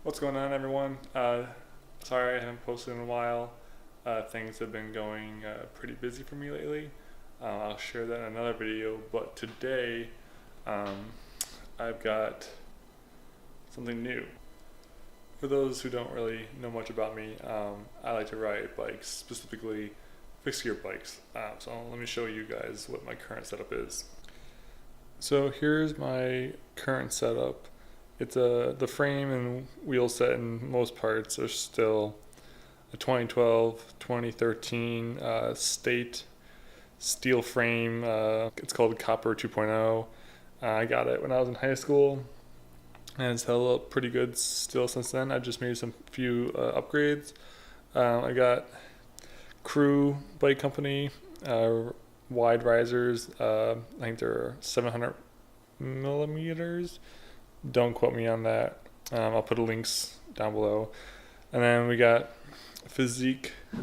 What's going on, everyone? Sorry I haven't posted in a while. Things have been going pretty busy for me lately. I'll share that in another video, but today I've got something new. For those who don't really know much about me, I like to ride bikes, specifically fixed gear bikes. So let me show you guys what my current setup is. So here's my current setup. It's the frame and wheel set in most parts are still a 2012, 2013 State steel frame. It's called Copper 2.0. I got it when I was in high school, and it's held up pretty good still since then. I just made some few upgrades. I got Crew Bike Company wide risers. I think they're 700 millimeters. Don't quote me on that. I'll put links down below. And then we got Fizik. I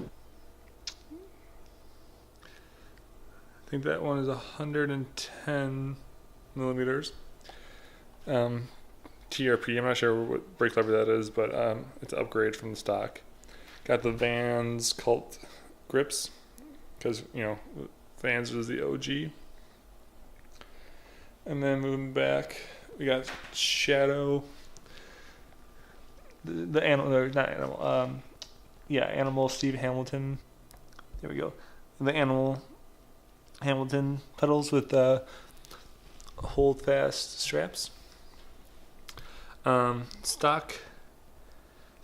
think that one is 110 millimeters. TRP, I'm not sure what brake lever that is, but it's an upgrade from the stock. Got the Vans Cult grips, because, Vans was the OG. And then moving back, we got Shadow, Animal Steve Hamilton. There we go. The Animal Hamilton pedals with hold fast straps. Stock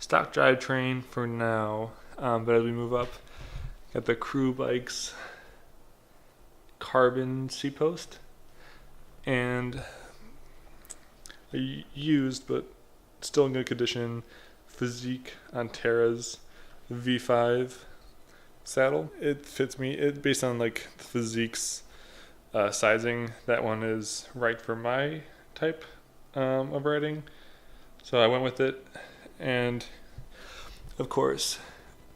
drivetrain for now, but as we move up, got the Crew Bikes carbon seat post and a used but still in good condition Fizik Antares V5 saddle. It fits me. It based on like Fizik's sizing. That one is right for my type of riding, so I went with it. And of course,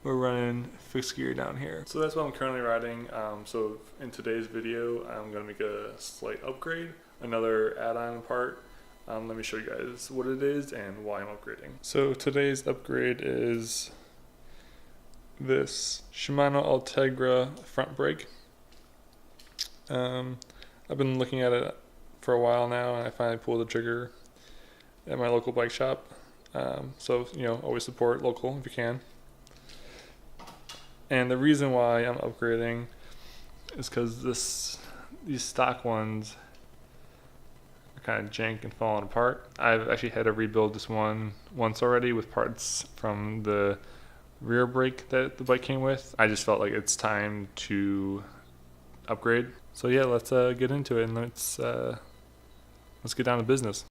we're running fixed gear down here. So that's what I'm currently riding. So in today's video, I'm gonna make a slight upgrade, another add-on part. Let me show you guys what it is and why I'm upgrading. So today's upgrade is this Shimano Ultegra Front Brake. I've been looking at it for a while now, and I finally pulled the trigger at my local bike shop. So always support local if you can. And the reason why I'm upgrading is because these stock ones kind of jank and falling apart. I've actually had to rebuild this one once already with parts from the rear brake that the bike came with. I just felt like it's time to upgrade. So yeah, let's get into it and let's get down to business.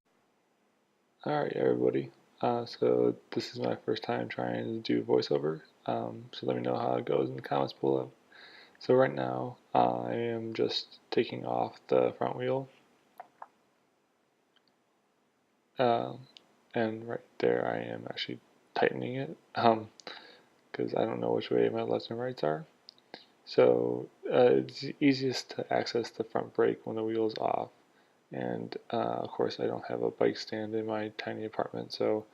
Alright everybody, so this is my first time trying to do voiceover, so let me know how it goes in the comments below. So right now I am just taking off the front wheel. And right there I am actually tightening it, because I don't know which way my lefts and rights are. So it's easiest to access the front brake when the wheel is off. And of course I don't have a bike stand in my tiny apartment, so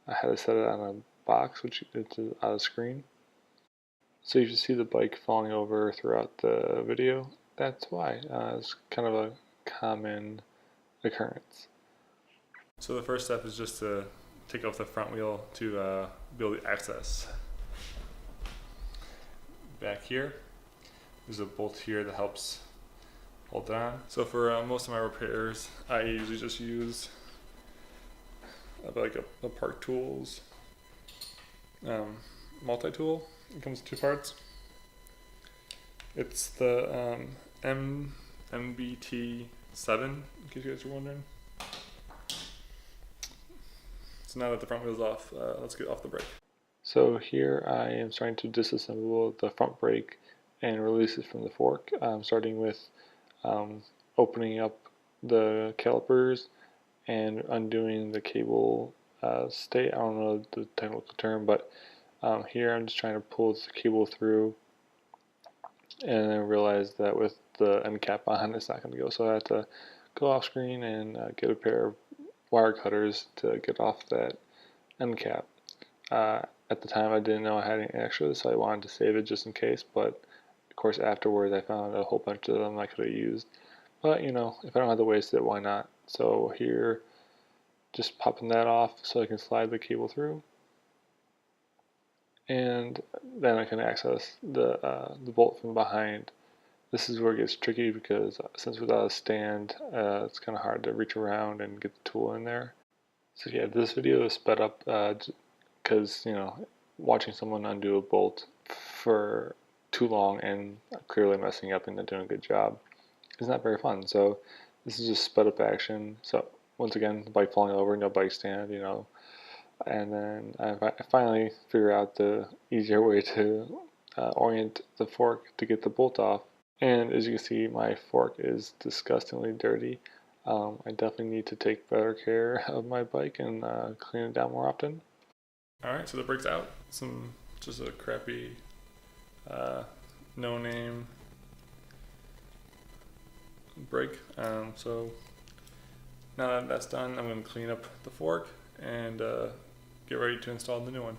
I had to set it on a box, which is out of screen. So you should see the bike falling over throughout the video. That's why. It's kind of a common occurrence. So the first step is just to take off the front wheel to be able to access. Back here, there's a bolt here that helps hold it on. So for most of my repairs, I usually just use like a Park Tools multi-tool. It comes in two parts. It's the MBT7, in case you guys are wondering. So now that the front wheel's off, let's get off the brake. So here I am starting to disassemble the front brake and release it from the fork. I'm starting with opening up the calipers and undoing the cable stay. I don't know the technical term, but here I'm just trying to pull the cable through, and then realize that with the end cap on, it's not going to go. So I have to go off screen and get a pair of wire cutters to get off that end cap. At the time I didn't know I had any extras, so I wanted to save it just in case, but of course afterwards I found a whole bunch of them I could have used. But you know, if I don't have to waste it, why not? So here, just popping that off so I can slide the cable through. And then I can access the bolt from behind. This is where it gets tricky because since without a stand, it's kind of hard to reach around and get the tool in there. So yeah, this video is sped up because you know, watching someone undo a bolt for too long and clearly messing up and not doing a good job is not very fun. So this is just sped up action. So once again, the bike falling over, no bike stand, you know. And then I finally figure out the easier way to orient the fork to get the bolt off. And as you can see, my fork is disgustingly dirty. I definitely need to take better care of my bike and clean it down more often. Alright, so the brake's out. Just a crappy, no-name brake. So now that that's done, I'm going to clean up the fork and get ready to install the new one.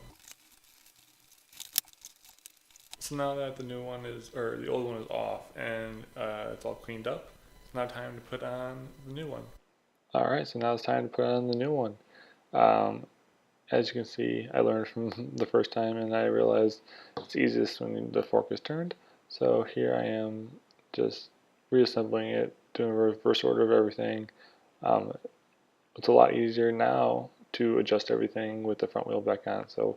So now that the new one is, or the old one is off and it's all cleaned up, it's now time to put on the new one. Alright, so now it's time to put on the new one. As you can see, I learned from the first time and I realized it's easiest when the fork is turned. So here I am just reassembling it, doing a reverse order of everything. It's a lot easier now to adjust everything with the front wheel back on. So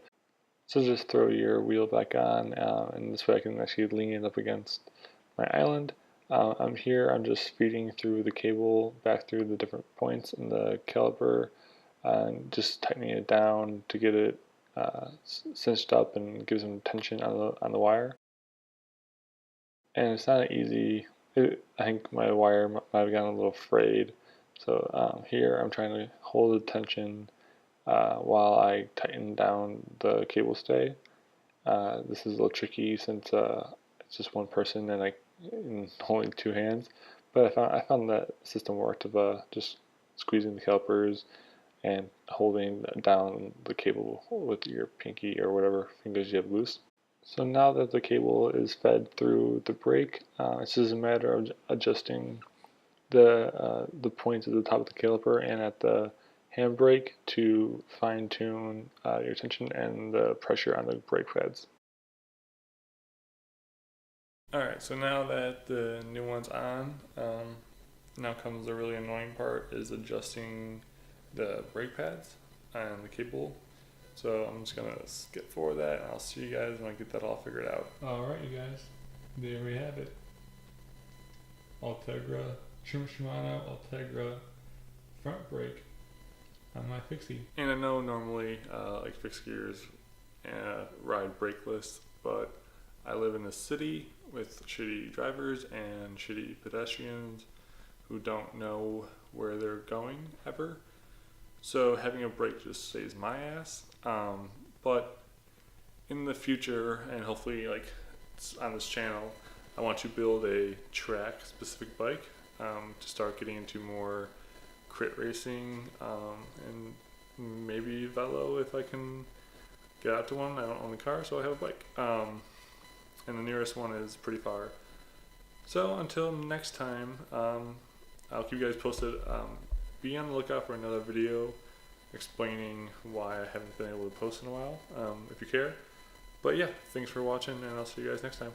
just throw your wheel back on, and this way I can actually lean it up against my island. I'm just feeding through the cable back through the different points in the caliper, and just tightening it down to get it cinched up and give some tension on the wire. And it's not easy. I think my wire might have gotten a little frayed. So here I'm trying to hold the tension while I tighten down the cable stay. This is a little tricky since it's just one person and I'm holding two hands. But I found that the system worked of just squeezing the calipers and holding down the cable with your pinky or whatever fingers you have loose. So now that the cable is fed through the brake, it's just a matter of adjusting the points at the top of the caliper and at the handbrake to fine tune your tension and the pressure on the brake pads. Alright, so now that the new one's on, now comes the really annoying part, is adjusting the brake pads and the cable. So I'm just going to skip forward that and I'll see you guys when I get that all figured out. Alright you guys, there we have it. Shimano Ultegra Front Brake on my Fizik. And I know normally like fixed gears ride brakeless, but I live in a city with shitty drivers and shitty pedestrians who don't know where they're going ever. So having a brake just saves my ass. But in the future, and hopefully like on this channel, I want to build a track specific bike to start getting into more crit racing and maybe velo if I can get out to one. I don't own a car, so I have a bike. And the nearest one is pretty far. So until next time, I'll keep you guys posted. Be on the lookout for another video explaining why I haven't been able to post in a while, if you care. But yeah, thanks for watching, and I'll see you guys next time.